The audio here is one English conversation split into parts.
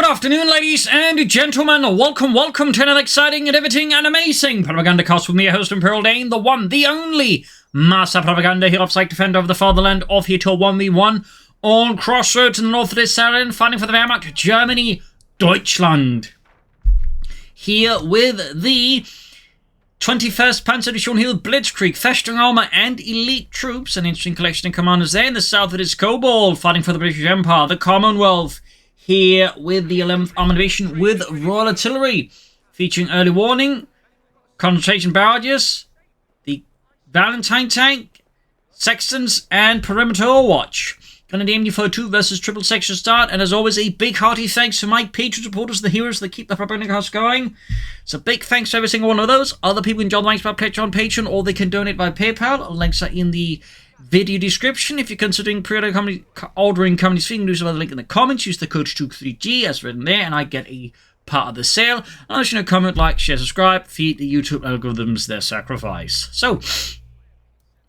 afternoon, ladies and gentlemen. Welcome to another exciting and riveting and amazing Propagandacast with me, your host Imperial Dane, the one, the only Master Propaganda hero of Psych Defender of the Fatherland, off here to a 1v1 on Crossroads in the north of this island, fighting for the Wehrmacht, Germany, Deutschland. Here with the 21st Panzer Division here, Blitzkrieg, Festung Armor, and elite troops. An interesting collection of commanders there. In the south it is Cobalt, fighting for the British Empire, the Commonwealth. Here with the 11th Armoured Division with Royal Artillery, featuring early warning, concentration barrages, the Valentine tank, sextants, and perimeter watch. Gonna the MD-42 versus triple section start, and as always, a big hearty thanks to my Patreon supporters, the heroes that keep the Propagandacast going. So big thanks to every single one of those. Other people can join the ranks by pledge on Patreon, or they can donate by PayPal. Links are in the video description. If you're considering ordering companies, you can do so by the link in the comments. Use the code CoH2 as written there, and I get a part of the sale. Unless you know, comment, like, share, subscribe, feed the YouTube algorithms their sacrifice. So,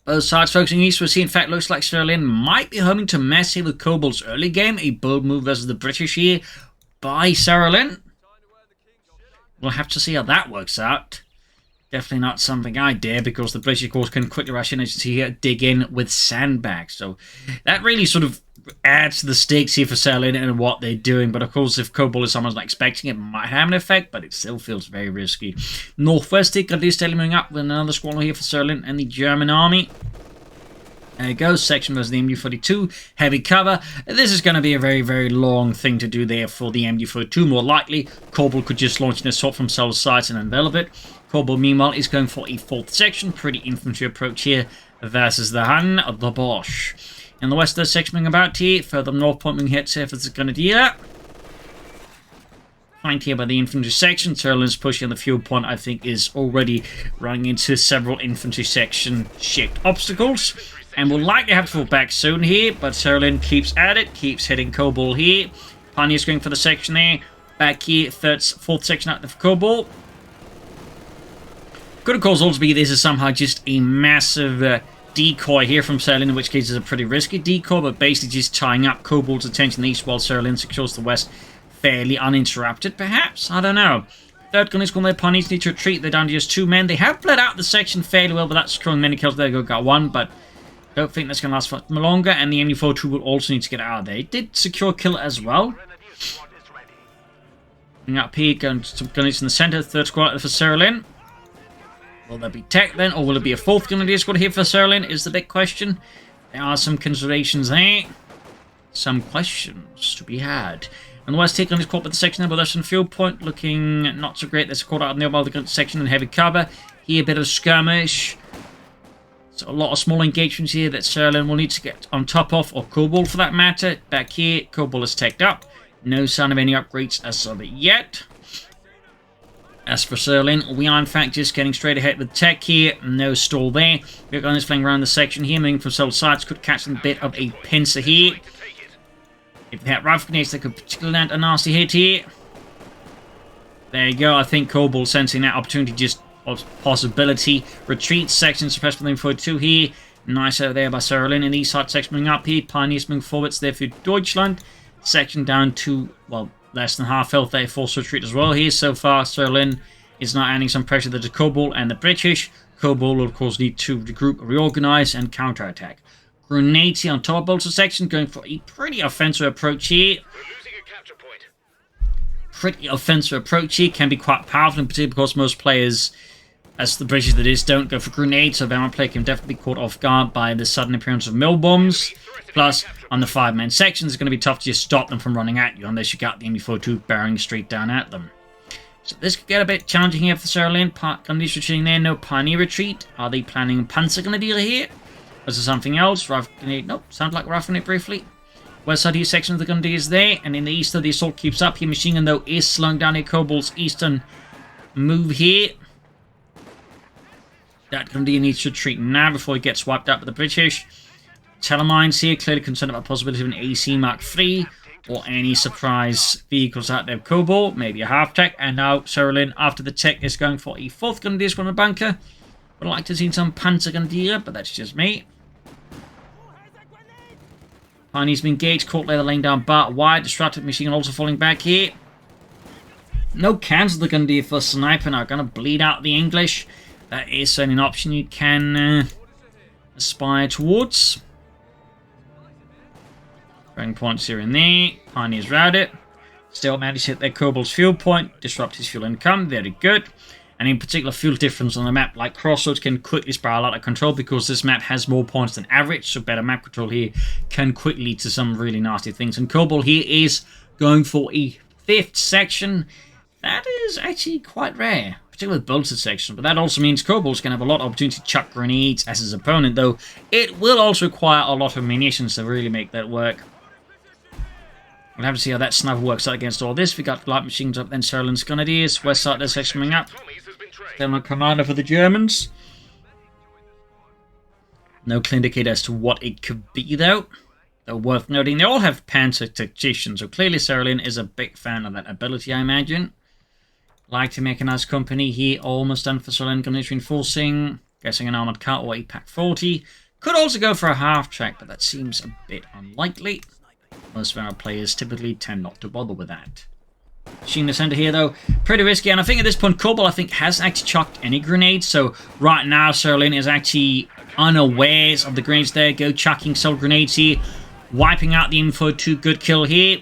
both sides focusing east, we'll see in fact looks like Lynn might be homing to mess here with Cobalt's early game. A bold move versus the British here by Lynn. We'll have to see how that works out. Definitely not something I dare, because the British, of course, can quickly rush in, as you see here, dig in with sandbags. So that really sort of adds to the stakes here for Lynn and what they're doing. But of course, if Cobalt is someone's not expecting, it might have an effect, but it still feels very risky. Northwest here, got this moving up with another squadron here for Lynn and the German army. There it goes, section versus the MD-42, heavy cover. This is going to be a very, very long thing to do there for the MD-42. More likely, Cobalt could just launch an assault from several sides and envelop it. Kobal, meanwhile, is going for a fourth section. Pretty infantry approach here versus the Han, the Bosch. In the west, there's section moving about here. Further north, pointing here to see if it's going to do that. Flanked here by the infantry section. Lynn's pushing on the fuel point, I think, is already running into several infantry section-shaped obstacles. And will likely have to fall back soon here, but Lynn keeps at it, keeps hitting Cobalt here. Pioneer's going for the section there. Back here, fourth section out there for Cobalt. Could of course also be this is somehow just a massive decoy here from Lynn, in which case it's a pretty risky decoy, but basically just tying up Cobalt's attention east while Lynn secures the west fairly uninterrupted, perhaps? I don't know. Third gun is going there. Pioneers need to retreat. They're down to just 2 men. They have bled out the section fairly well, but that's securing many kills. There got one, but don't think that's going to last for longer, and the MD-42 will also need to get out of there. It did secure a kill as well. Going up here, going to gunners in the center. Third squad for Lynn. Will there be tech then, or will it be a fourth grenadier squad here for Lynn, is the big question. There are some considerations there. Some questions to be had. And the west take on is caught by the section there, but there's some field point looking not so great. There's a caught out in the other section in heavy cover. Here a bit of skirmish. So a lot of small engagements here that Lynn will need to get on top of, or Cobalt for that matter. Back here, Cobalt is teched up. No sign of any upgrades as of it yet. As for Lynn, we are in fact just getting straight ahead with tech here. No stall there. We're going to flying around the section here, moving from several sides. Could catch a bit of a pincer here. If they had rifle grenades, they could particularly land a nasty hit here. There you go. I think Cobalt sensing that opportunity, just possibility. Retreat section suppressed with MD-42 here. Nice out there by Lynn. And these side section moving up here. Pioneers moving forwards there for Deutschland. Section down to, well, less than half health there, forced retreat as well here so far. Lynn is now adding some pressure to the Cobalt and the British. Cobalt will of course need to regroup, reorganize, and counterattack. Grenades here on top of Bolter section, going for a pretty offensive approach here. Pretty offensive approach here, can be quite powerful, in particular because most players, as the British that is, don't go for grenades, so Veteran player can definitely be caught off guard by the sudden appearance of mill bombs. Plus, on the 5-man sections, it's going to be tough to just stop them from running at you, unless you got the MD-42 bearing straight down at them. So this could get a bit challenging here for Lynn. Grenadiers retreating there, no Pioneer retreat. Are they planning Panzer Grenadier here? Is there something else? Rifle Grenade? Nope, sounds like Rifle Grenade briefly. West side here, section of the Grenadiers there, and in the east, the assault keeps up here. Machine gun, though, is slowing down here. Cobalt's eastern move here. That Grenadier needs to retreat now before he gets wiped out by the British. Telemines here, clearly concerned about the possibility of an AC Mark III, or any surprise vehicles out there. Cobalt, maybe a half-tech, and now Lynn, after the tech, is going for a fourth Grenadier squad in the bunker. Would like to see some Panzer Grenadier, but that's just me. Pioneers been engaged, caught later laying down bar wide, distracted machine gun also falling back here. No cans of the Grenadier for sniper are going to bleed out the English. That is certainly an option you can aspire towards. Throwing points here and there. Pioneers route it. Still managed to hit their Cobalt's fuel point. Disrupt his fuel income. Very good. And in particular, fuel difference on a map like Crossroads can quickly spiral out of control because this map has more points than average, so better map control here can quickly lead to some really nasty things. And Cobalt here is going for a 5th section. That is actually quite rare, particularly with bolted section, but that also means Cobalt's going to have a lot of opportunity to chuck grenades as his opponent, though it will also require a lot of munitions to really make that work. We'll have to see how that sniper works out against all this. We got light machines up, then Sara Lynn's Grenadiers. West side of this section coming up. Then a commander for the Germans. No clear indicator as to what it could be, though. Though worth noting, they all have Panzer tacticians, so clearly Sara Lynn is a big fan of that ability, I imagine. Like to mechanized company here, almost done for Sara Lynn. Grenadiers reinforcing. Guessing an armored car or a Pack 40. Could also go for a half track, but that seems a bit unlikely. Most of our players typically tend not to bother with that. Machine the center here, though, pretty risky. And I think at this point, Cobalt, I think, has actually chucked any grenades. So right now, Sara Lynn is actually unawares of the grenades there. Go chucking several grenades here. Wiping out the info to good kill here.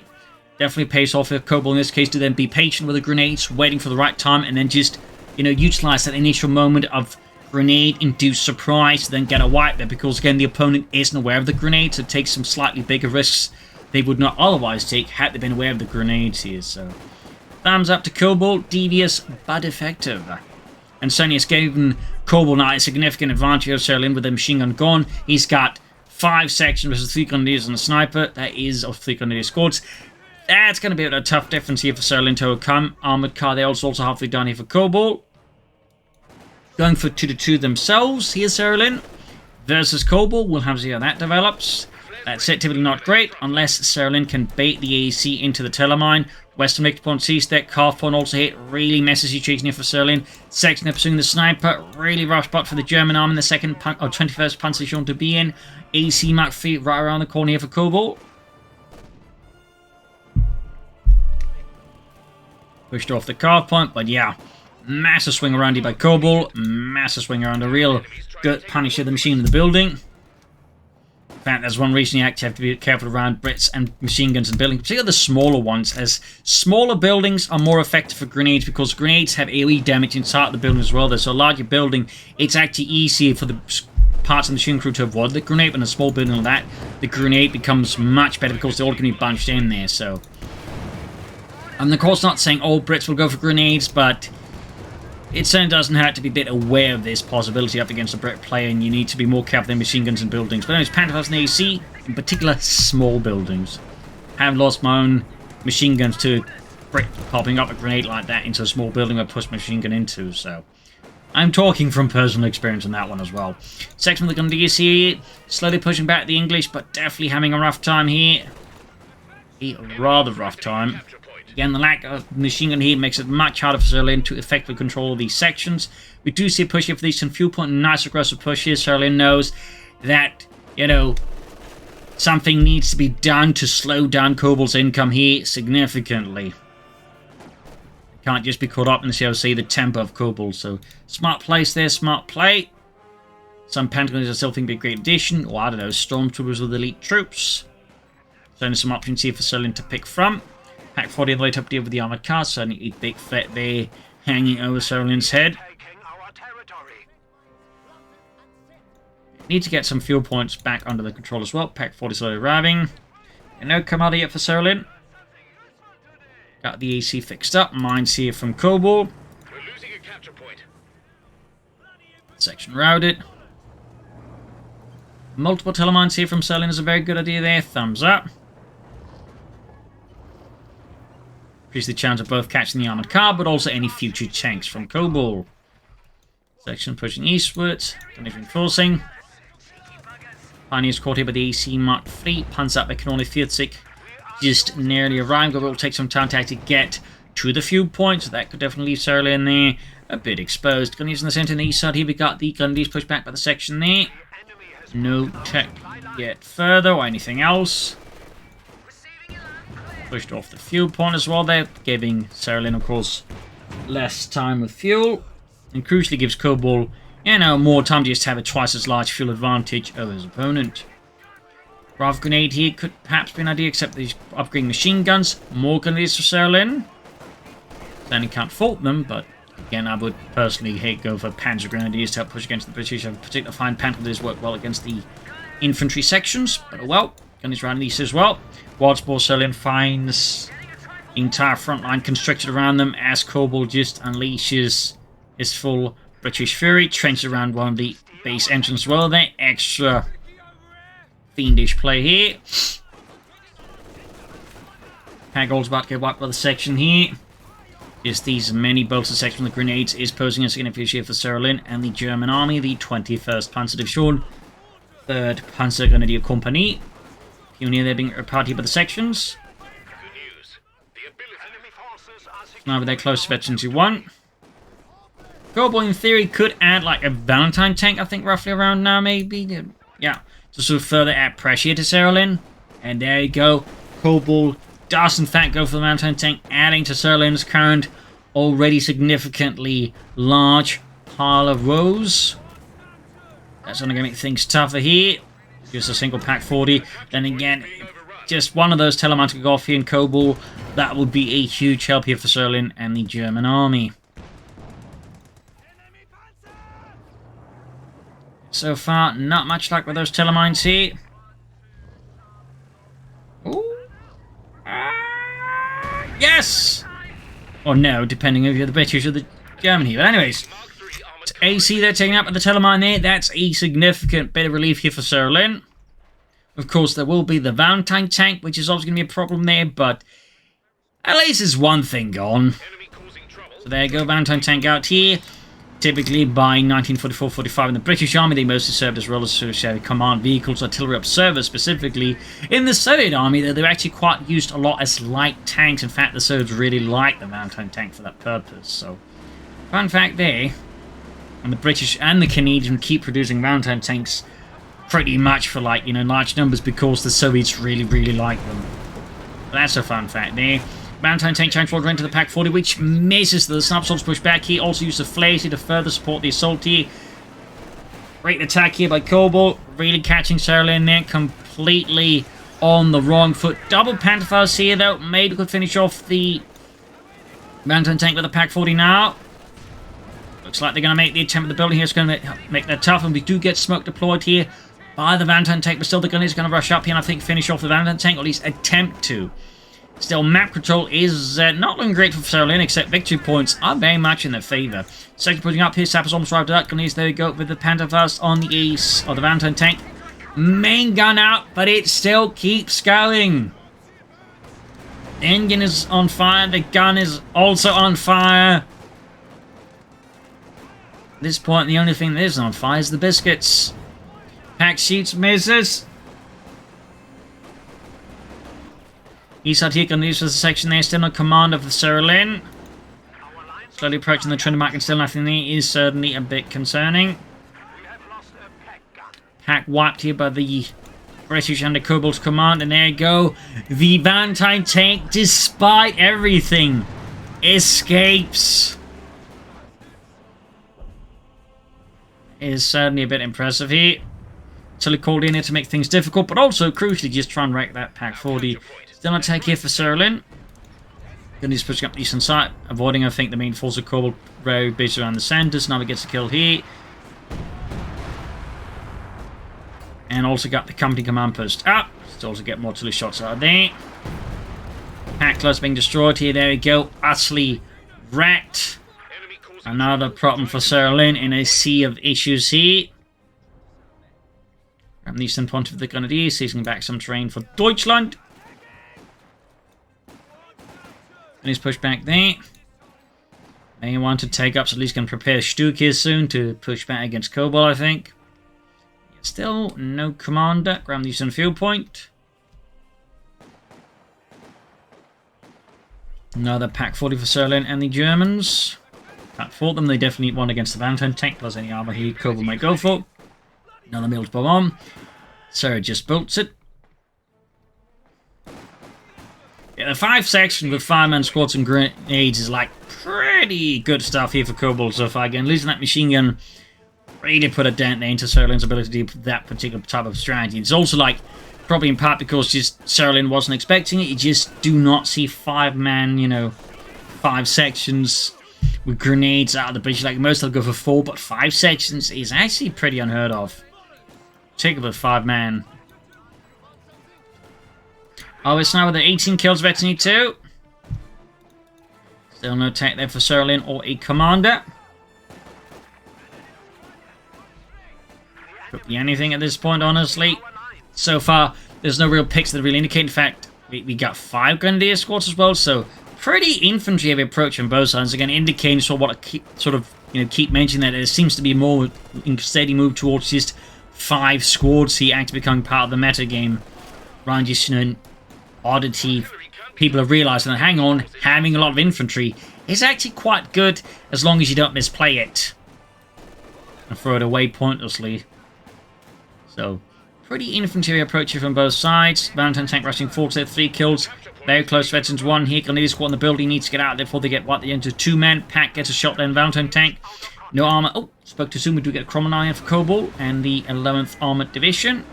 Definitely pays off for Cobalt in this case to then be patient with the grenades, waiting for the right time, and then just, you know, utilize that initial moment of grenade-induced surprise, then get a wipe there. Because, again, the opponent isn't aware of the grenades, so it takes some slightly bigger risks they would not otherwise take had they been aware of the grenades here. So, thumbs up to Cobalt, devious but effective. And certainly it's given Cobalt now a significant advantage over Sara Lynn with the machine gun gone. He's got 5 sections versus 3 grenadiers and a sniper. That is of 3 grenadier squads. That's going to be a tough difference here for Sara Lynn to overcome. Armored car there also halfway done here for Cobalt. Going for 2-2 themselves. Here's Sara Lynn versus Cobalt. We'll have to see how that develops. That's it, typically not great, unless Sara Lynn can bait the AC into the telemine. Western victory point C-stack, calf point also hit, really messes situation here for Sara Lynn. Section pursuing the sniper, really rough spot for the German arm in the 21st Panzer shown to be in. AC Mark 3 right around the corner here for Cobalt. Pushed off the calf point, but yeah, massive swing around here by Cobalt, massive swing around, a real good punish of the machine in the building. In fact, there's one reason you actually have to be careful around Brits and machine guns and buildings, particularly the smaller ones, as smaller buildings are more effective for grenades because grenades have AoE damage inside the building as well. There's a larger building, it's actually easier for the parts of the machine crew to avoid the grenade, but in a small building like that, the grenade becomes much better because they're all going to be bunched in there. So, I'm of course not saying all Brits will go for grenades, but it certainly doesn't hurt to be a bit aware of this possibility up against a Brit player, and you need to be more careful than machine guns and buildings. But anyways, Panthers and AC, in particular, small buildings. I have lost my own machine guns to Brit popping up a grenade like that into a small building I push machine gun into, so I'm talking from personal experience on that one as well. Section of the Grenadiers here, slowly pushing back the English, but definitely having a rough time here. A rather rough time. Again, the lack of machine gun here makes it much harder for Sara Lynn to effectively control these sections. We do see a push here for these fuel point, nice aggressive pushes. Sara Lynn knows that, you know, something needs to be done to slow down Cobalt's income here significantly. Can't just be caught up in the COC, the tempo of Cobalt. So, smart place there, smart play. Some Pentagons I still think would be a great addition. Or, I don't know, Stormtroopers with elite troops. Certainly some options here for Sara Lynn to pick from. Pack 40 on the way to deal with the armored car, certainly a big threat there hanging over Sara Lynn's head. Need to get some fuel points back under the control as well. Pack 40 slowly arriving. And no commander yet for Sara Lynn. Got the AC fixed up. Mines here from Cobalt. We're losing a capture point. Section routed. Multiple telemines here from Sara Lynn is a very good idea there. Thumbs up. Increase the chance of both catching the armored car, but also any future tanks from Cobalt. Section pushing eastwards. Reinforcing. Pioneers caught here by the AC Mark 3. Puns up, they can only 40. Just nearly arrived, but it will take some time to actually get to the fuel point, so that could definitely leave Sara Lynn there a bit exposed. Grenadiers in the centre and the east side here, we got the Grenadiers pushed back by the section there. No check yet further or anything else. pushed off the fuel point as well there, giving Sara Lynn, of course, less time with fuel. And crucially gives Cobalt, more time to just have a twice as large fuel advantage over his opponent. Graph grenade here could perhaps be an idea, except these upgrading machine guns. More grenades for Sara Lynn. Then can't fault them, but again, I would personally go for Panzer Grenadiers to help push against the British. I particularly find Panzer Grenadiers work well against the infantry sections, but oh well. Gunnies around these as well. Wildspore Sara Lynn finds the entire front line constricted around them as Kobal just unleashes his full British fury. Trenches around one of the base entrance as well there. Extra fiendish play here. Pagol's about to get wiped by the section here. Just these many bolted sections from the grenades is posing a significant issue for Sara Lynn and the German army, the 21st Panzer Division, 3rd Panzer Grenadier Company. Pioneer there being party by the sections. Now they're close to veterans who won. Cobalt in theory could add like a Valentine tank, I think roughly around now maybe. Yeah, to sort of further add pressure to Sara Lynn. And there you go. Cobalt does in fact go for the Valentine tank, adding to Sara Lynn's current already significantly large pile of rows. That's only going to make things tougher here. Just a single pack 40. Then again, just one of those Telemann to go off here in Cobalt. That would be a huge help here for Sara Lynn and the German army. So far, not much luck with those Telemines here. Ooh. Yes! Or no, depending if you're the British or the German here. But anyways, it's AC they're taking up at the Telemine there. That's a significant bit of relief here for Sara Lynn. Of course, there will be the Valentine tank, which is obviously going to be a problem there, but at least there's one thing gone. So there you go, Valentine tank out here. Typically, by 1944-45 in the British Army, they mostly served as relative command vehicles, artillery observers specifically. In the Soviet Army, though, they were actually quite used a lot as light tanks. In fact, the Soviets really liked the Valentine tank for that purpose. So, fun fact there. And the British and the Canadians keep producing Valentine tanks pretty much for, like, large numbers because the Soviets really, really like them. That's a fun fact there. Valentine tank trying to into the Pack 40, which misses the snapshots push back. He also used the flares here to further support the assault here. Great attack here by Cobalt, really catching Sara Lynn there completely on the wrong foot. Double Pantherfaust here though, maybe could finish off the Valentine tank with the Pack 40 now. Looks like they're going to make the attempt at the building here. It's going to make that tough, and we do get smoke deployed here by the Valentine tank, but still the gun is going to rush up here and I think finish off the Valentine tank, or at least attempt to. Still, map control is not looking great for Sara Lynn, except victory points are very much in their favour. Second putting up here, Sapper's almost arrived at that. There we go with the Pantherfaust on the east of the Valentine tank. Main gun out, but it still keeps going. The engine is on fire, the gun is also on fire. At this point, the only thing that is on fire is the biscuits. Pack shoots, misses. East side here, going to use for the section there, still on command of the Sara Lynn. Slowly approaching the Trinidad and still nothing there is certainly a bit concerning. Pack wiped here by the British under Cobalt's command, and there you go. The Valentine tank, despite everything, escapes. It is certainly a bit impressive here. Tilly called in here to make things difficult, but also crucially just try and wreck that Pack 40. Still an attack here for Sara Lynn. Gunny's pushing up the eastern side, avoiding, I think, the main force of Cobalt road based around the centres. Now he gets a kill here. And also got the company command post up. Still also get more Tilly shots out of there. Pack close being destroyed here. There we go. Utterly wrecked. Another problem for Sara Lynn in a sea of issues here. From the eastern point of the Grenadiers, seizing back some terrain for Deutschland. And he's pushed back there. May want to take up, so at least can prepare Stuck here soon to push back against Cobalt, I think. Still no commander. Grab the eastern field point. Another Pack 40 for Sara Lynn and the Germans. That fought them. They definitely need one against the Valentine tank, plus any armor here Cobalt might go for. Another Mills bomb. Sara just bolts it. Yeah, the 5 sections with 5-man squads and grenades is like pretty good stuff here for Cobalt so far. Again, losing that machine gun really put a dent there into Sara Lynn's ability to do that particular type of strategy. It's also like, probably in part because just Sara Lynn wasn't expecting it. You just do not see 5-man, you know, 5 sections with grenades out of the bridge. Like most will go for 4, but 5 sections is actually pretty unheard of. Particularly with 5-man. Oh, it's now with the 18 kills of Veteran 2. Still no tech there for Sara Lynn or a commander. Could be anything at this point, honestly. So far, there's no real picks that really indicate. In fact, we got 5 Grenadier squads as well, so pretty infantry heavy approach on both sides. Again, indicating sort of what I keep mentioning, that there seems to be more steady move towards just 5 squads here actually becoming part of the meta game. Rather than just, you know, oddity. People are realizing that, hang on, having a lot of infantry is actually quite good as long as you don't misplay it and throw it away pointlessly. So, pretty infantry approach here from both sides. Valentine tank rushing forward to 3 kills. Very close to Veterans 1 here. Grenadier squad in the building needs to get out there before they get wiped into 2 men. Pack gets a shot then. Valentine tank. No armor. Oh, spoke too soon. We do get a Chromonire for Cobalt and the 11th Armored Division.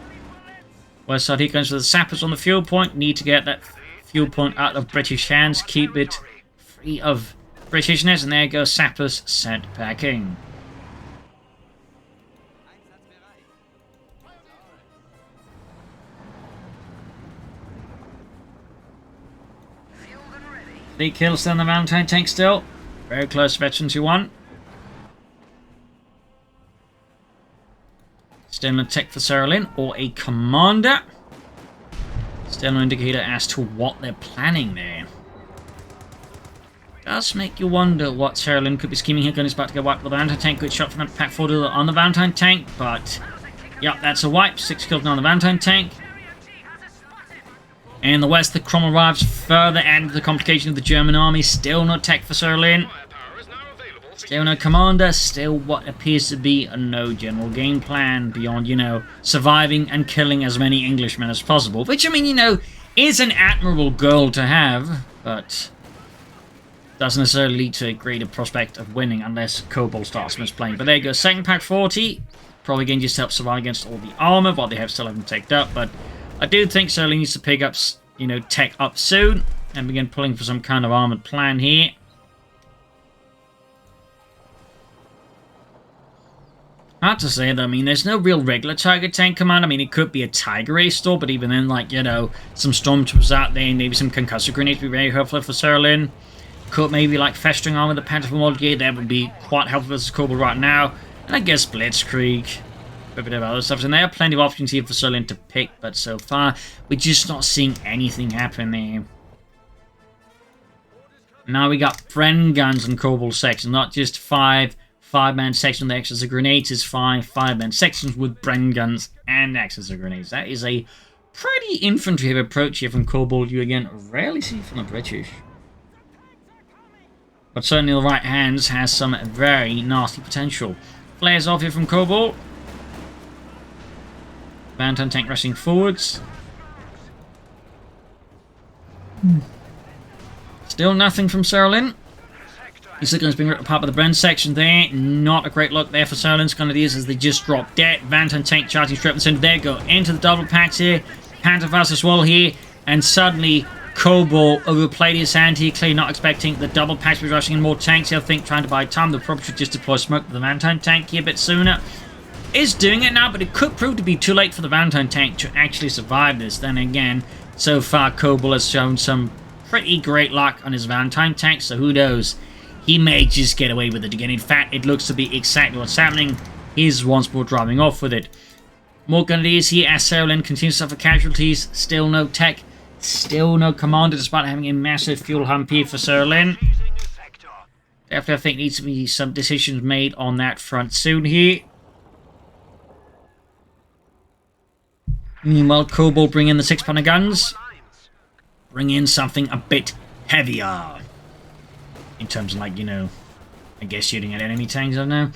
West side here goes for the sappers on the fuel point. Need to get that fuel point out of British hands. Keep it free of Britishness. And there goes sappers sent packing. Three kills still on the Valentine tank still. Very close to Veteran 2-1. Still no tech for Sara Lynn or a commander. Still no indicator as to what they're planning there. Does make you wonder what Sara Lynn could be scheming here. Gun is about to get wiped with the Valentine tank. Good shot from that pack forward on the Valentine tank, but yep, that's a wipe. 6 kills now on the Valentine tank. In the west, the Cromwell arrives, further adding to the complication of the German army. Still no tech for Sara Lynn. Still no commander. Still what appears to be a no general game plan beyond, you know, surviving and killing as many Englishmen as possible. Which, I mean, you know, is an admirable goal to have, but doesn't necessarily lead to a greater prospect of winning unless Cobalt starts misplaying. But there you go, second pack 40. Probably again just help survive against all the armor while they still haven't taken up, but I do think Sara Lynn needs to pick up, you know, tech up soon and begin pulling for some kind of armored plan here. Hard to say though, I mean, there's no real regular target tank command. I mean, it could be a Tiger Ace store, but even then, like, you know, some Stormtroopers out there and maybe some concussor grenades would be very helpful for Sara Lynn. Could maybe, like, festering armor, the Panther model gear, that would be quite helpful versus Cobalt right now. And I guess Blitzkrieg. A bit of other stuff, and there are plenty of options here for Sara Lynn to pick, but so far we're just not seeing anything happen there. Now we got Bren guns and Cobalt sections, not just 5-man sections with access to grenades. Is 5-man sections with Bren guns and access to grenades. That is a pretty infantry heavy approach here from Cobalt. You again rarely see from the British, but certainly the right hands has some very nasty potential. Flares off here from Cobalt. Valentine tank rushing forwards. Still nothing from Sara Lynn. He's looking at being ripped apart by the Bren section there. Not a great look there for Sara Lynn's Grenadiers as they just drop dead. Valentine tank charging straight up the center. There go into the double packs here. Panther fast as well here. And suddenly Cobalt overplayed his hand here. Clearly not expecting the double packs to be rushing in more tanks. I think trying to buy time. They probably should just deploy smoke with the Valentine tank here a bit sooner. Is doing it now, but it could prove to be too late for the Valentine tank to actually survive this. Then again, so far Cobalt has shown some pretty great luck on his Valentine tank, so who knows? He may just get away with it again. In fact, it looks to be exactly what's happening. He's once more driving off with it. More Grenadiers here as Sara Lynn continues to suffer casualties. Still no tech, still no commander despite having a massive fuel hump here for Sara Lynn. Definitely I think needs to be some decisions made on that front soon here. Meanwhile, Cobalt bring in the 6-pounder guns. Bring in something a bit heavier. In terms of, like, you know, I guess shooting at enemy tanks, I don't know.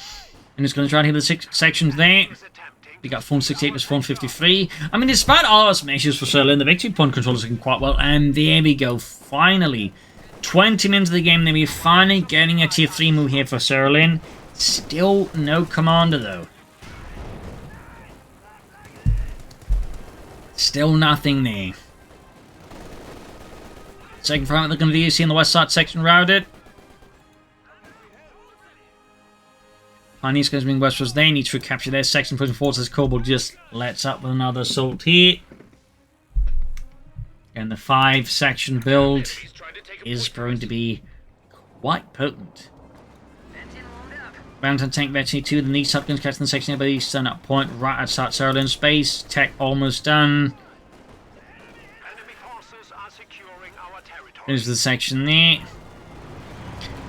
And it's going to try to hit the 6 sections there. We got 468 versus 453. I mean, despite all those measures for Sir Lynn, the victory point control is looking quite well. And there we go, finally. 20 minutes of the game, then we're finally getting a tier 3 move here for Sir Lynn. Still no commander, though. Still nothing there. Second front, they're going to do, you see on the west side section routed. Pioneers going to bring westwards. They need to capture their section, pushing forwards as Cobalt just lets up with another assault here. And the 5-section build is going to be quite potent. Mountain tank veteran 2, the knee subguns catching the section here by the eastern up point, right outside Sara Lynn's space. Tech almost done. There's the section there.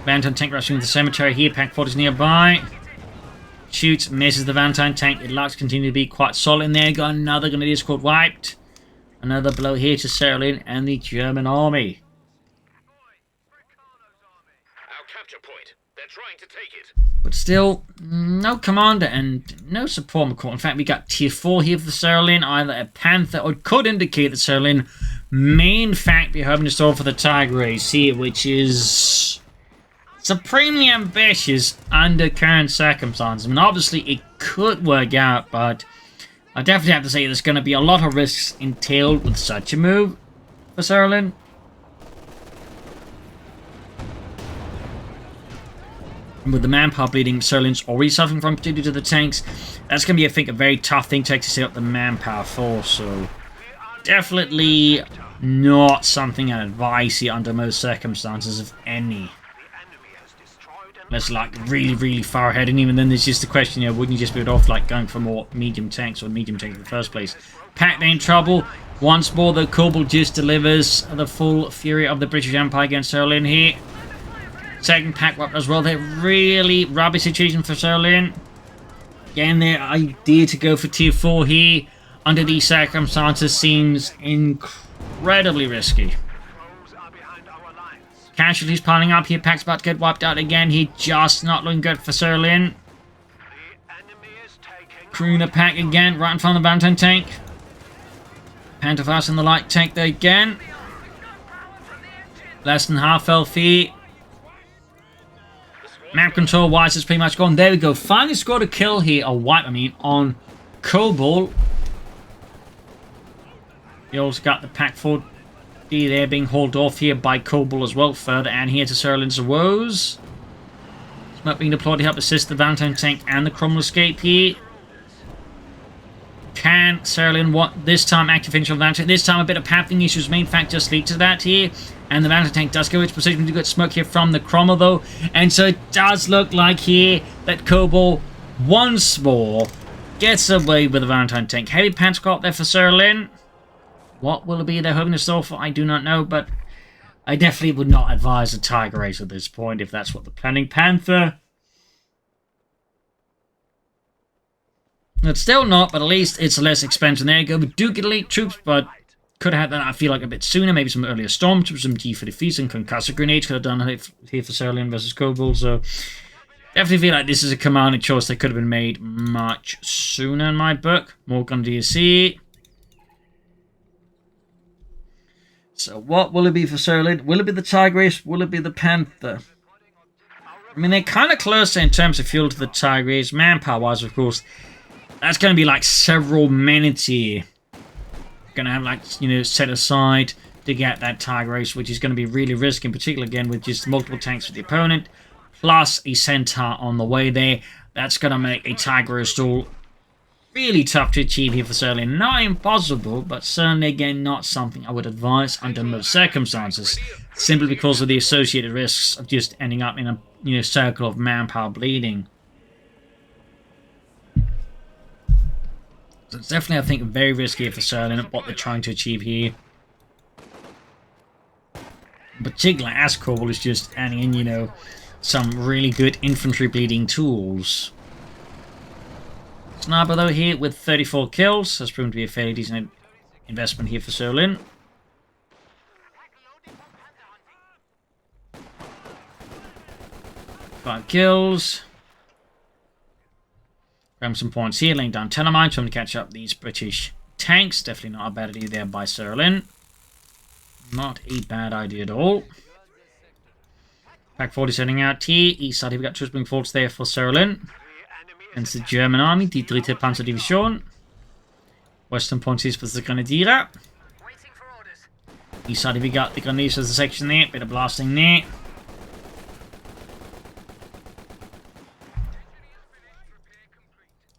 Mountain tank rushing the cemetery here, pack 40 is nearby. Shoots, misses the Valentine tank. It looks continue to be quite solid in there. Got another grenadier squad wiped. Another blow here to Sara Lynn and the German army. Our capture point. They're trying to take it. But still, no commander and no support McCall. In fact, we got tier 4 here for Sara Lynn. Either a Panther, or it could indicate that Sara Lynn may in fact be hoping to store for the Tiger Race here, which is supremely ambitious under current circumstances. I mean, obviously it could work out, but I definitely have to say there's going to be a lot of risks entailed with such a move for Sara Lynn. And with the manpower bleeding, Sara Lynn's already suffering from, particularly to the tanks. That's going to be, I think, a very tough thing to actually set up the manpower for, so definitely not something I'd advise here under most circumstances, if any. That's like really far ahead, and even then there's just the question, you know, wouldn't you just be better off like going for more medium tanks or medium tanks in the first place? Pack they're in trouble. Once more, the Cobalt just delivers the full fury of the British Empire against Sara Lynn here. Second pack weapon as well. They're really rubbish situation for Sara Lynn. Again, their idea to go for tier 4 here under these circumstances seems incredibly risky. Casualties piling up here. Pack's about to get wiped out again. He just not looking good for Sara Lynn. Crewing the pack again, right in front of the Valentine tank. Panther fast in the light tank there again. Less than half health here. Map control wise is pretty much gone. There we go. Finally scored a kill here, a wipe I mean, on Cobalt. You also got the pack 4 there being hauled off here by Kobal as well. Further and here to Sara Lynn's woes. Smoke being deployed to help assist the Valentine tank and the Cromwell escape here. Can Sara Lynn what this time active finish on Valentine? This time a bit of pathing issues may in fact just lead to that here. And the Valentine tank does go into position to get smoke here from the Cromwell though. And so it does look like here that Kobal once more gets away with the Valentine tank. Heavy pants got there for Sara Lynn. What will it be they're hoping to store for? I do not know, but I definitely would not advise a Tiger Race at this point if that's what they're planning. Panther. It's still not, but at least it's less expensive. There you go. We do get elite troops, but could have had that, I feel like, a bit sooner. Maybe some earlier stormtroopers, some G-33s and concussor grenades could have done it here for Sara Lynn versus Cobalt. So definitely feel like this is a commanding choice that could have been made much sooner in my book. More gun DSC. So what will it be for Sara Lynn? Will it be the Tiger Race? Will it be the Panther? I mean, they're kind of close in terms of fuel to the Tiger Race. Manpower-wise, of course, that's going to be like several minutes here. Going to have like, you know, set aside to get that Tiger Race, which is going to be really risky, in particular, again, with just multiple tanks for the opponent, plus a Centaur on the way there. That's going to make a Tiger Race stall really tough to achieve here for Sara Lynn. Not impossible, but certainly, again, not something I would advise under most circumstances, simply because of the associated risks of just ending up in a, you know, circle of manpower bleeding. So it's definitely, I think, very risky for Sara Lynn what they're trying to achieve here. Particularly as Cobalt is just adding in, you know, some really good infantry bleeding tools. Sniper though here with 34 kills has proven to be a fairly decent investment here for Sara Lynn. Five kills. Grab some points here, laying down Stalemate, trying to catch up these British tanks. Definitely not a bad idea there by Sara Lynn. Not a bad idea at all. Pack 40 setting out here. East side, we've got troops being forwards there for Sara Lynn. Against the German army, die 3. Panzerdivision. Western points here for the Grenadier. East side, we got the Grenadiers as a section there. Bit of blasting there.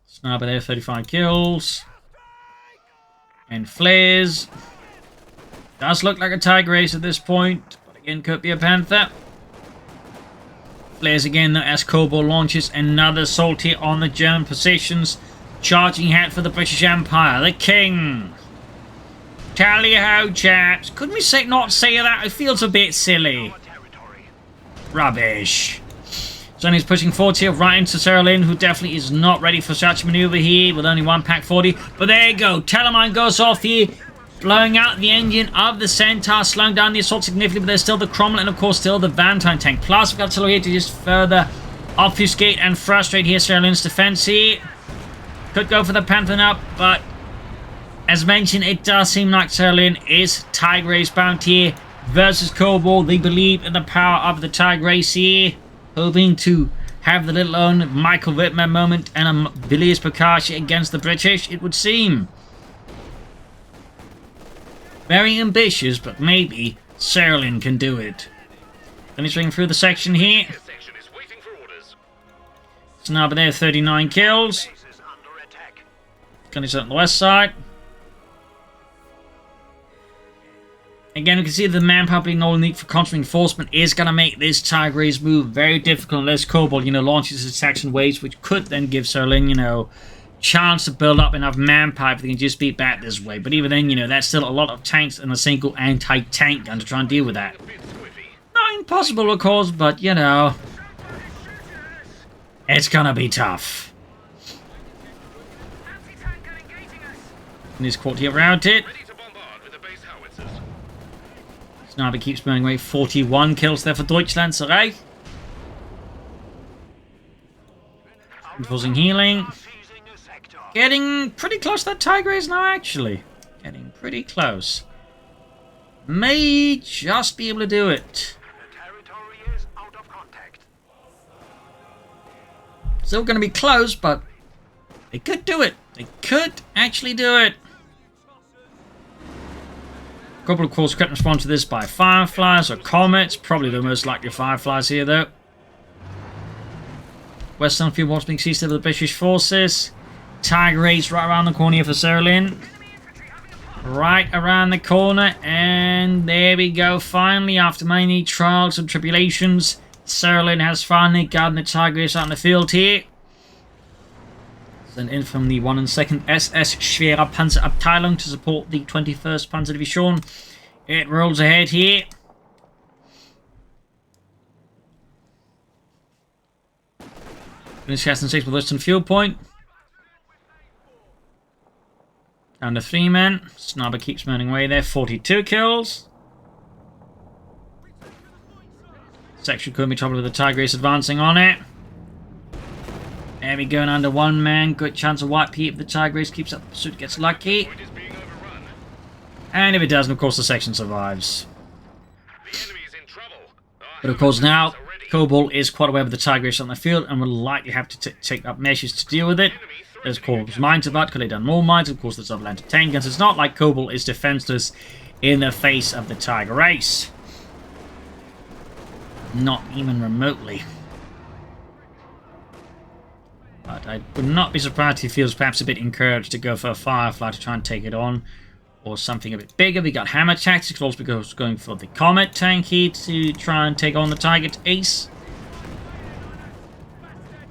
Sniper there, 35 kills. And flares. Does look like a Tiger Ace at this point, but again, could be a Panther. Flares again though as Cobalt launches another assault here on the German positions. Charging ahead for the British Empire, the King. Tally ho, chaps. Couldn't we not say that? It feels a bit silly. Rubbish. So he's pushing forward here right into Sara Lynn, who definitely is not ready for such a maneuver here with only one pack 40. But there you go. Stalemate goes off here, blowing out the engine of the Centaur, slowing down the assault significantly, but there's still the Cromwell and of course still the Valentine tank. Plus we've got Artillery here to just further obfuscate and frustrate here Sara Lynn's defense here. Could go for the Panther now, but as mentioned, it does seem like Sara Lynn is Tiger Ace bound here versus Cobalt. They believe in the power of the Tiger Ace here, hoping to have the little own Michael Whitmer moment and a Bilious Bokashi against the British, it would seem. Very ambitious, but maybe Sara Lynn can do it. Then he's ringing through the section here. Sniper there, 39 kills. Gunny's on the west side. Again, we can see the manpower being all need for constant reinforcement is going to make this Tiger Ace move very difficult unless Cobalt, launches his attacks in waves, which could then give Sara Lynn, chance to build up enough manpower if they can just beat back this way. But even then, that's still a lot of tanks and a single anti-tank gun to try and deal with that. Not impossible, of course, but, it's going to be tough. And this quarter here around it. Sniper keeps moving away. 41 kills there for Deutschland, Sara. Enforcing healing. Getting pretty close to that Tiger Ace now, actually. Getting pretty close. May just be able to do it. Still going to be close, but they could do it. They could actually do it. Couple of course could respond to this by Fireflies or Comets. Probably the most likely Fireflies here, though. Western field what's being seized over the British forces. Tiger Ace right around the corner here for Sara Lynn. Right around the corner, and there we go. Finally, after many trials and tribulations, Sara Lynn has finally gotten the Tiger Ace out in the field here. Sent in from the 1 and 2nd SS Schwerer Panzerabteilung to support the 21st Panzerdivision. It rolls ahead here. Finish casting 6 with Western Field Point. Down to 3 men. Sniper keeps burning away there. 42 kills. Section could be trouble with the Tiger Ace advancing on it. There we go, under 1 man. Good chance of wipe here if the Tiger Ace keeps up the pursuit, gets lucky. And if it doesn't, of course, the section survives. But of course now, Cobalt is quite aware of the Tiger Ace on the field and will likely have to take up measures to deal with it. There's of course mines about, could have done more mines, of course there's double anti-tank guns. It's not like Cobalt is defenseless in the face of the Tiger Ace. Not even remotely. But I would not be surprised if he feels perhaps a bit encouraged to go for a Firefly to try and take it on. Or something a bit bigger. We got Hammer Tactics, also because going for the Comet tank here to try and take on the Tiger Ace.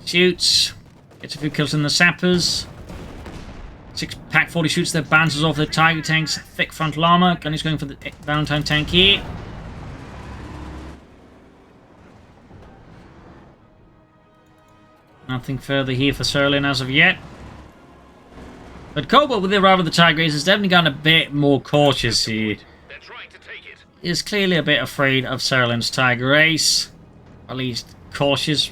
Shoots. Gets a few kills in the Sappers. 6 pack 40 shoots there, bounces off the Tiger tank's thick frontal armor. Gunny's going for the Valentine tank here. Nothing further here for Sara Lynn as of yet. But Cobalt, with the arrival of the Tiger Ace, has definitely gotten a bit more cautious here. He is clearly a bit afraid of Sara Lynn's Tiger Ace. At least cautious.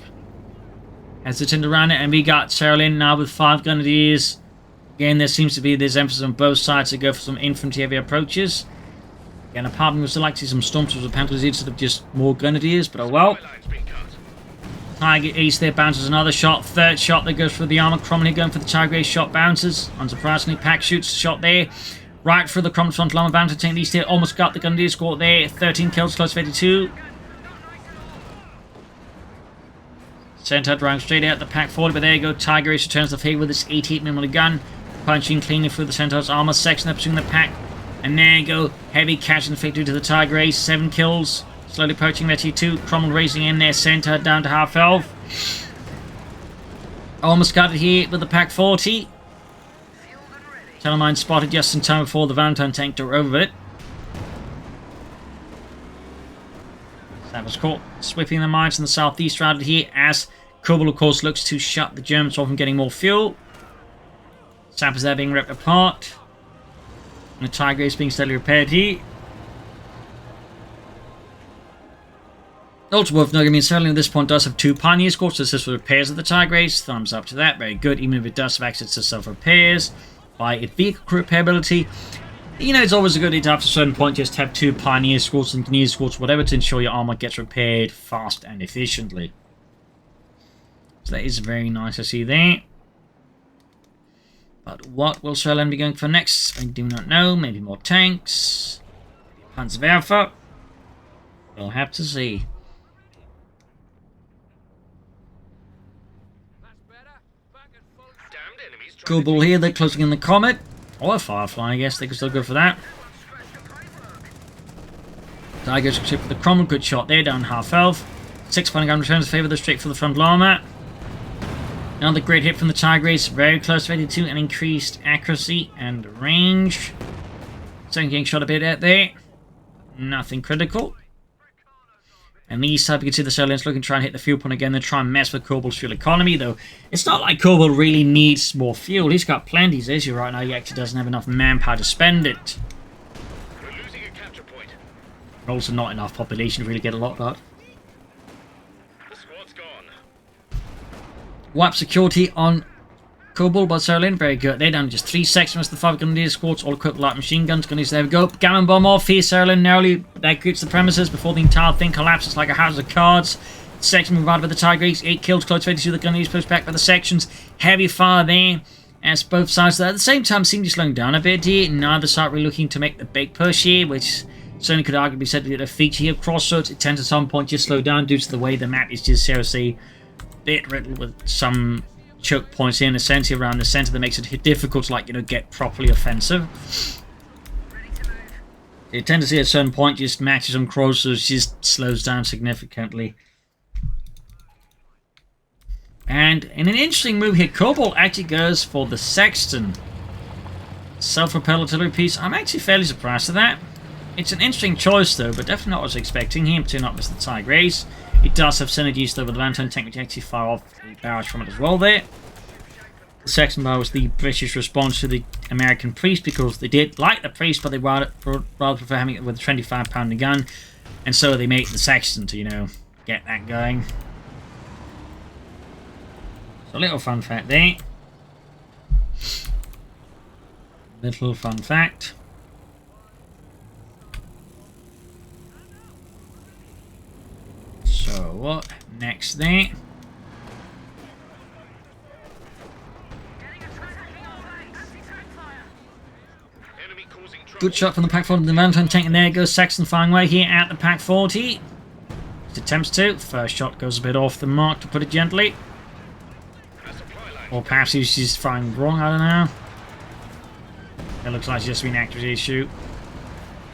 hesitant around it, and we got Sara Lynn now with 5 grenadiers. Again, there seems to be this emphasis on both sides to go for some infantry heavy approaches. Again, apart from we still like to see some stormtroopers with panthers instead of just more grenadiers, but oh well. Tiger East there bounces another shot. 3rd shot that goes for the armor. Cromley going for the Tiger Ace shot bounces. Unsurprisingly, Pack shoots a shot there. Right through the Cromley front armor bouncer. Tank East here almost got the grenadier score there. 13 kills, close to 82. Center driving straight out the Pack 40, but there you go. Tiger Ace returns the favor with this 88mm gun. Punching cleanly through the Centaur's armor section up between the Pack. And there you go. Heavy catch and victory to the Tiger Ace. 7 kills. Slowly approaching their T2. Cromwell racing in there. Center down to half health. Almost got it here with the Pack 40. Stalemate spotted just in time before the Valentine tank to over it. That was caught sweeping the mines in the southeast routed here as Kobal, of course, looks to shut the Germans off from getting more fuel. Sappers there being ripped apart. And the Tiger Ace being steadily repaired here. Also worth noting, Sara Lynn at this point does have 2 Pioneer Escorts to assist with repairs of the Tiger Ace. Thumbs up to that, very good, even if it does have access to self-repairs by its vehicle crew repairability. You know, it's always a good idea to have to a certain point just have 2 Pioneer Escorts and Engineer Escorts, whatever, to ensure your armor gets repaired fast and efficiently. So that is very nice to see there. But what will Sara Lynn be going for next? I do not know. Maybe more tanks. Maybe Panzerwerfer. We'll have to see. Cobalt here, they're closing in the Comet. Or a Firefly, I guess they can still go for that. Tigers ship for the Cromwell, good shot there, down half health. 6 point gun returns favor the straight for the front armor. Another great hit from the Tiger Ace, very close to 82 and increased accuracy and range. Second getting shot a bit at there. Nothing critical. And the east side, we can see the Sara Lynn's looking to try and hit the fuel point again. They're trying to mess with Cobalt's fuel economy, though. It's not like Cobalt really needs more fuel. He's got plenty as is right now. He actually doesn't have enough manpower to spend it. We're losing a capture point. Also not enough population to really get a lot of that. The squad's gone. Wipe security on Cobalt by Sara Lynn, very good. They're down to just 3 sections. The 5 grenadier squads, all equipped with light machine guns. There we go. Gammon bomb off here. Sara Lynn narrowly evacuates the premises before the entire thing collapses like a house of cards. Section provided by the Tiger Ace. 8 kills, close to 82. The grenadiers pushed back by the sections. Heavy fire there as both sides at the same time seem to be slowing down a bit here. Neither side really looking to make the big push here, which certainly could arguably be said to be a feature here of Crossroads. It tends at some point just slow down due to the way the map is just seriously bit riddled with some choke points here in the center around the center that makes it difficult to, like, you know, get properly offensive. You tend to see at a certain point just matches on Crossroads just slows down significantly. And in an interesting move here, Cobalt actually goes for the Sexton self-propelled artillery piece. I'm actually fairly surprised at that. It's an interesting choice though, but definitely not what I was expecting him to, not miss the Tiger Ace. It does have synergies though with the Valentine tank, which actually fire off the barrage from it as well there. The Sexton bar was the British response to the American Priest, because they did like the Priest, but they rather prefer having it with a 25-pounder gun, and so they made the Sexton to, you know, get that going. So a little fun fact there. Little fun fact. So what next there? Good shot from the Pack 40 of the Valentine tank, and there goes Sexton firing away here at the Pack 40. It attempts to. First shot goes a bit off the mark, to put it gently. Or perhaps he's just firing wrong, I don't know. It looks like it's just been an accuracy issue.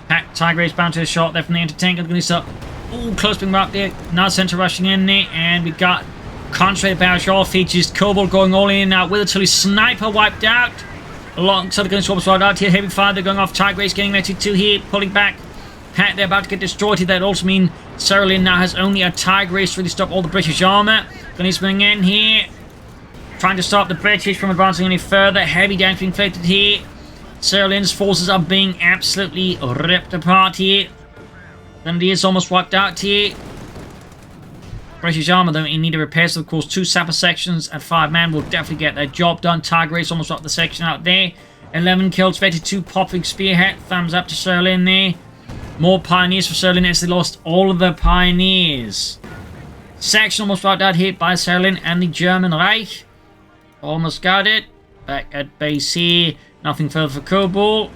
Pack Tiger Ace bound to a shot there from the anti-tank. Going to start. Ooh, close being up there. Now center rushing in there, and we've got concentrated barrage all features. Cobalt going all in now with until his sniper wiped out. Alongside the gun swaps right out here. Heavy fire, they're going off. Tiger Ace getting ready to here, pulling back. Pack, they're about to get destroyed here. That also means Sara Lynn now has only a Tiger Ace to really stop all the British armor. Going to swing in here, trying to stop the British from advancing any further. Heavy damage being inflicted here. Sara Lynn's forces are being absolutely ripped apart here. Grenadiers almost wiped out here. British armor, though, in need of repairs. So, of course, 2 sapper sections at 5 man will definitely get their job done. Tiger Race almost got the section out there. 11 kills, 22 popping spearhead. Thumbs up to Sir Lynn there. More pioneers for Sir Lynn as they lost all of their pioneers. Section almost wiped out here by Sir Lynn and the German Reich. Almost got it. Back at base here. Nothing further for Cobalt.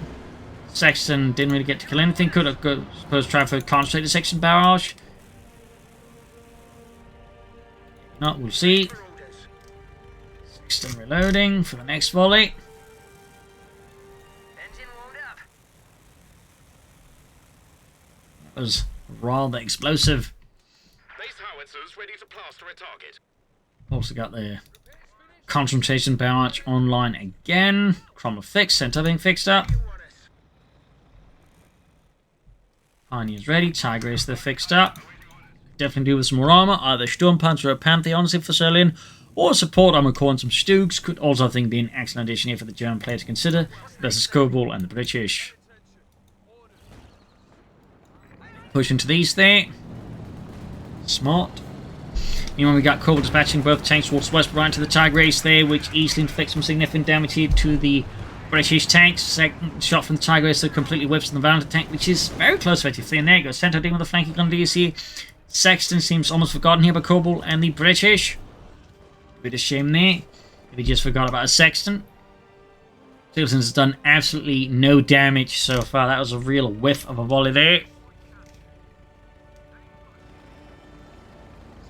Section didn't really get to kill anything. Could have, suppose, tried for a concentrated section barrage. No, we'll see. Sexton reloading for the next volley. That was rather explosive. Base howitzers ready to plaster a target. Also got the concentration barrage online again. Cromwell fixed, center being fixed up. Pioneers ready, Tiger Race they're fixed up. Definitely do with some more armor, either Sturmpanzer or Panther, honestly, for Sir Lynn, or support armor corps and some Stoogs. Could also, I think, be an excellent addition here for the German player to consider versus Cobalt and the British. Push into these there. Smart. You know, we got Cobalt dispatching both tanks towards west, right into the Tiger Race there, which easily inflicts some significant damage here to the British tanks. Second shot from the Tiger Race that completely whips the Valentine tank, which is very close to it. And there you go, center dealing with the flanking grenadiers here. Sexton seems almost forgotten here by Cobalt and the British. Bit of shame there. If he just forgot about a Sexton. Singleton has done absolutely no damage so far. That was a real whiff of a volley there.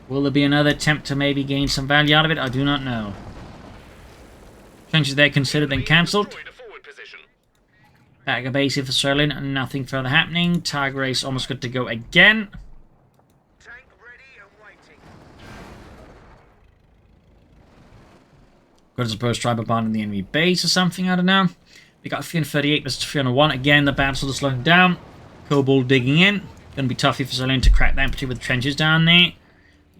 Will there be another attempt to maybe gain some value out of it? I do not know. Trenches there considered then cancelled. Back at base here for Sir Lynn, and nothing further happening. Tiger Race almost good to go again. Tank ready and waiting. Could suppose try bombarding the enemy base or something, I don't know. We got 338 versus 301. Again, the battle is slowing down. Cobalt digging in. Gonna be tough here for Sir Lynn to crack that, particularly with the trenches down there.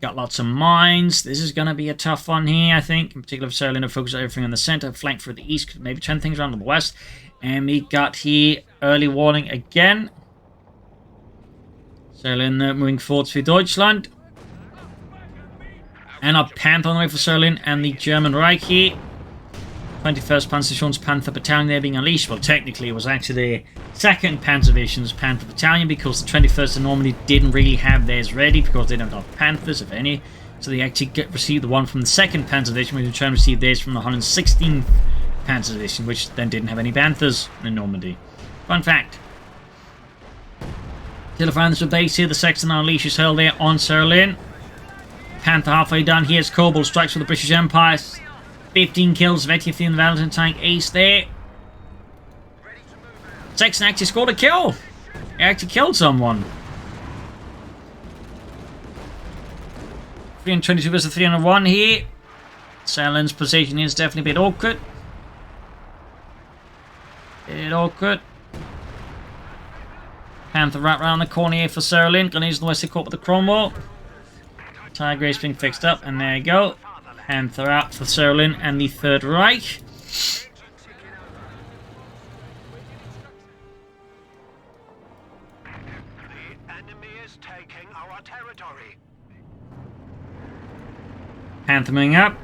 Got lots of mines. This is going to be a tough one here, I think. In particular, for Sir Lynn to focus everything on the center, flank for the east, could maybe turn things around to the west. And we got here early warning again. Sir Lynn moving forward to Deutschland. And a Panther on the way for Sir Lynn and the German Reich here. 21st Panzerdivision's Panther Battalion there being unleashed. Well, technically, it was actually the 2nd Panzer Division's Panther Battalion because the 21st normally didn't really have theirs ready because they don't have Panthers, if any. So they actually received the one from the 2nd Panzer Division, which in turn received theirs from the 116th Panzer Division, which then didn't have any Panthers in Normandy. Fun fact. Till finds the base here, the Sexton unleashes hell there on Sir Lynn. Panther halfway done. Here's Cobalt strikes for the British Empire. 15 kills, Vettier in the Valentine tank, ace there. Sexton actually scored a kill. He actually killed someone. 322 versus 301 here. Sir Lynn's position is definitely a bit awkward. Panther right round the corner here for Sir Lynn. Grenades on the western court with the Cromwell. Tiger Race being fixed up, and there you go. Panther out for Sir Lynn and the Third Reich. The enemy is taking our territory. Panther moving up.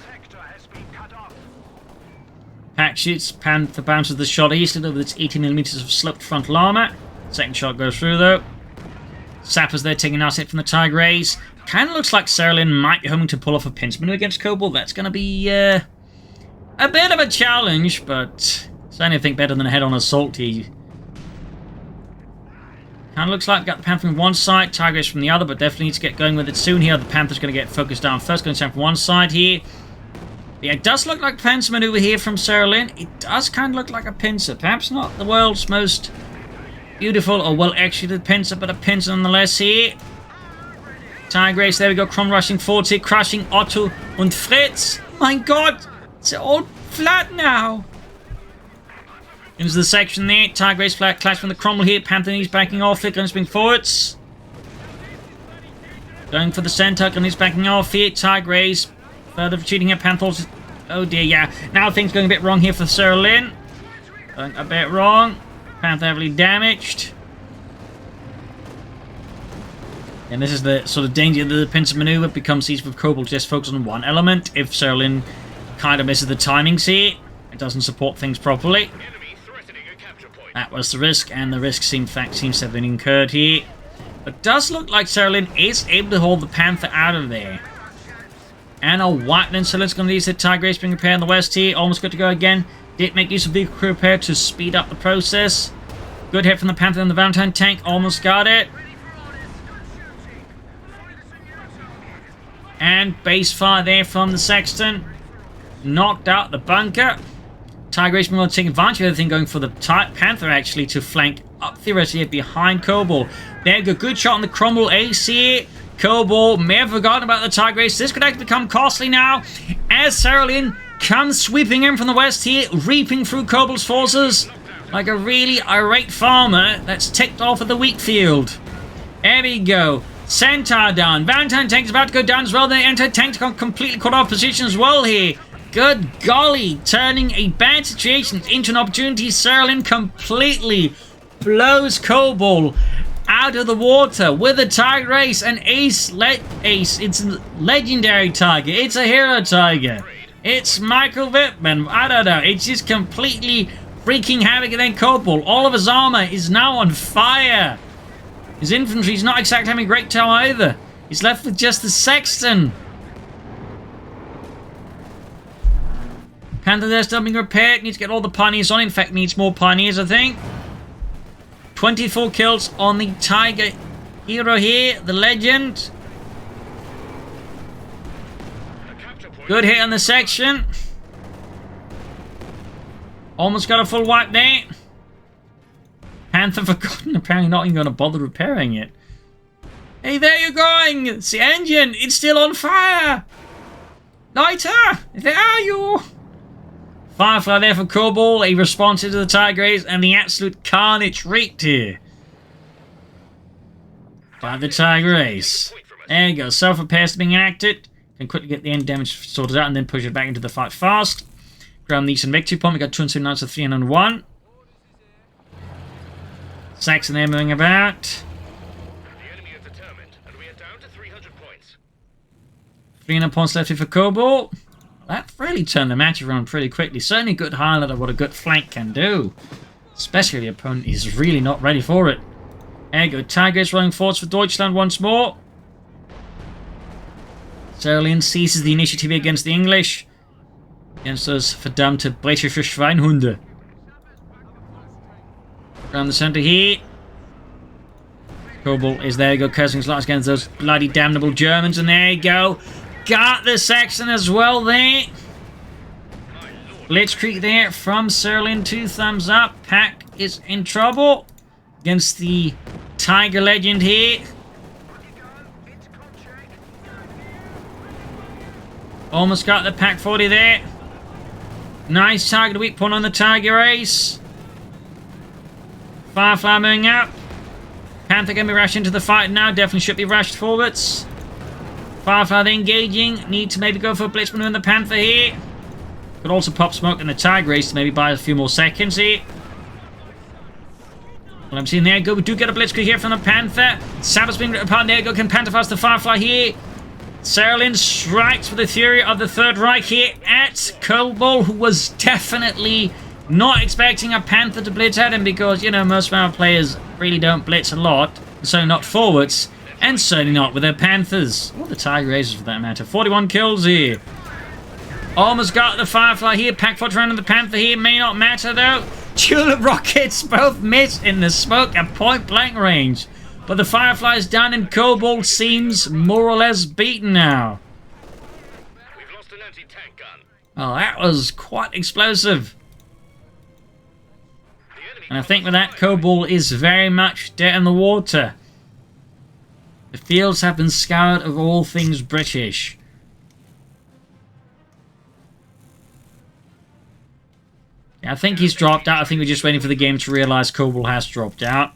Sector has been cut off. Pack shoots. Panther bounces the shot eastward with its 80mm of sloped frontal armor. Second shot goes through though. Sappers there taking a nice hit from the Tiger Rays. Kind of looks like Sir Lynn might be hoping to pull off a pincer maneuver against Cobalt. That's going to be a bit of a challenge, but certainly I think better than a head-on assault here. Kind of looks like we've got the Panther from one side, Tiger Rays from the other, but definitely need to get going with it soon here. The Panther's going to get focused down first, going to stand from one side here. Yeah, it does look like a pincer maneuver here from Sir Lynn. It does kind of look like a pincer. Perhaps not the world's most beautiful or well-executed pincer, but a pincer nonetheless here. Tiger Race, there we go. Kron rushing forward here, crushing Otto and Fritz. My god, it's all flat now. Into the section there. Tiger Race flat clash from the Cromwell here. Panther is backing off it. Guns being forwards. Going for the center. Guns backing off here. Tiger Race further retreating here. Panthers. Oh dear, yeah. Now things going a bit wrong here for Sir Lynn. Going a bit wrong. Panther heavily damaged. And this is the sort of danger of the pincer maneuver. Becomes easy for Kobal to just focus on one element. If Sara Lynn kind of misses the timings here, it doesn't support things properly. That was the risk, and the risk seems to have been incurred here. It does look like Sara Lynn is able to hold the Panther out of there. And a wipe then, so let's go to use the Tiger Race being repaired in the west here. Almost good to go again. Did make use of vehicle crew repair to speed up the process. Good hit from the Panther and the Valentine tank. Almost got it. And base fire there from the Sexton. Knocked out the bunker. Tiger Race will take advantage of everything, going for the Panther actually to flank up theoretically behind Cobalt. There you go. Good shot on the Cromwell ace here. Cobalt may have forgotten about the Tiger Race. This could actually become costly now as Sara Lynn comes sweeping in from the west here, reaping through Cobalt's forces like a really irate farmer that's ticked off at the wheat field. There we go. Centaur down. Valentine tank is about to go down as well. The anti-tank completely caught off position as well here. Good golly, turning a bad situation into an opportunity. Sara Lynn completely blows Cobalt out of the water with a Tiger Race. An ace. It's a legendary tiger. It's a hero tiger. It's Michael Wittmann. I don't know. It's just completely freaking havoc. And then Cobalt, all of his armor is now on fire. His infantry's not exactly having a great time either. He's left with just the Sexton. Panther there still being repaired. Needs to get all the pioneers on. In fact, needs more pioneers, I think. 24 kills on the Tiger hero here, the legend. Good hit on the section. Almost got a full wipe there. Panther forgotten, apparently not even going to bother repairing it. Hey, there you're going! It's the engine! It's still on fire! Lighter! There are you! Firefly there for Cobalt. He responded to the Tiger Race, and the absolute carnage wreaked here by the Tiger Race. There you go. Self-repair being enacted. Can quickly get the end damage sorted out and then push it back into the fight fast. Graham needs some victory point. We got 279 to 301. Saxon there moving about. The enemy is determined, and we are down to 300 points. 300 points left here for Cobalt. That really turned the match around pretty quickly. Certainly a good highlight of what a good flank can do. Especially if the opponent is really not ready for it. There you go. Tigers running forwards for Deutschland once more. Sara Lynn seizes the initiative against the English. Against those verdammte britische Schweinhunde. Around the center here. Cobalt is there. You go. Cursing slots against those bloody damnable Germans. And there you go. Got the Saxon as well there. Blitzkrieg there from Sara Lynn. 2 thumbs up. Pack is in trouble against the Tiger Legend here. Almost got the Pack 40 there. Nice target weak point on the Tiger Race. Firefly moving up. Panther can be rushed into the fight now. Definitely should be rushed forwards. Firefly engaging. Need to maybe go for a blitz maneuver in the Panther here. Could also pop smoke in the Tiger Race to maybe buy a few more seconds here. Well, I'm seeing there go. We do get a blitzkrieg here from the Panther. Sabbath's being ripped apart. There go. Can Panther fast the Firefly here. Sara Lynn strikes with the fury of the Third Reich here at Cobalt, who was definitely not expecting a Panther to blitz at him because, you know, most of our players really don't blitz a lot. Certainly not forwards. And certainly not with their Panthers. Or the Tiger Races for that matter. 41 kills here. Almost got the Firefly here. Pack 40 around the Panther here. May not matter though. Tulip rockets both miss in the smoke at point blank range. But the Firefly's done and Cobalt seems more or less beaten now. We've lost an anti-tank gun. Oh, that was quite explosive. And I think with that, Cobalt is very much dead in the water. The fields have been scoured of all things British. Yeah, I think he's dropped out. I think we're just waiting for the game to realise Cobalt has dropped out.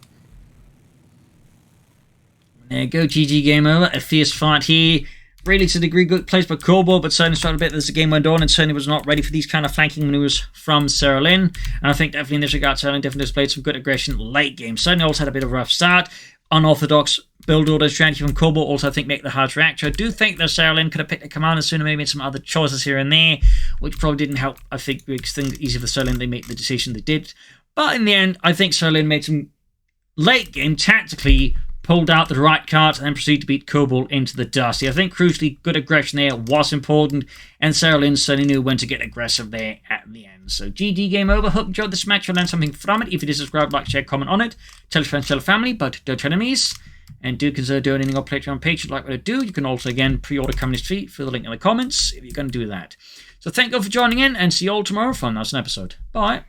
There you go, GG, game over. A fierce fight here. Really to a degree good place by Cobalt, but certainly struggled a bit as the game went on and certainly was not ready for these kind of flanking maneuvers from Sara Lynn. And I think definitely in this regard, Sara Lynn definitely displayed some good aggression late game. Certainly also had a bit of a rough start. Unorthodox build order strategy from Cobalt also, I think, make the hard reactor. I do think that Sara Lynn could have picked a commander sooner, maybe made some other choices here and there, which probably didn't help, I think, makes things easier for Sara Lynn. They make the decision they did. But in the end, I think Sara Lynn made some late game tactically, pulled out the right cards, and then proceeded to beat Cobalt into the dust. I think crucially, good aggression there was important, and Sara Lynn certainly knew when to get aggressive there at the end. So GG, game over. Hope you enjoyed this match. You'll learn something from it. If you did, subscribe, like, share, comment on it. Tell your friends, tell your family, but don't tell enemies. And do consider donating or Patreon page if you'd like what I do. You can also, again, pre-order Communist Feet through the link in the comments if you're going to do that. So thank you all for joining in, and see you all tomorrow for another episode. Bye.